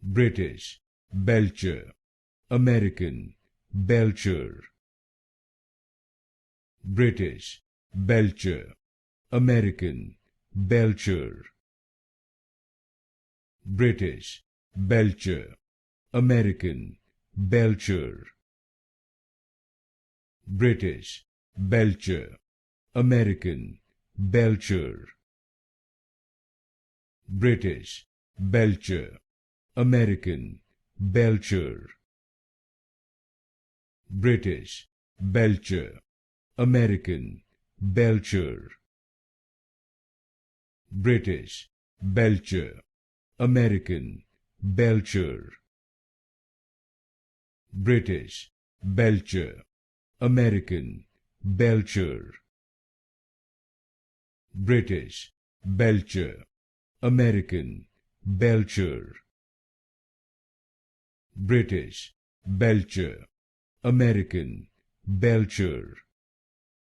British, Belcher. American, Belcher. British, Belcher. American, Belcher. British, Belcher. American, Belcher. British, Belcher. American, Belcher. British, Belcher. American, Belcher. British, Belcher. American, Belcher. British, Belcher. American, Belcher. British, Belcher. American, Belcher. British, Belcher. American, Belcher. British, Belcher. American, Belcher.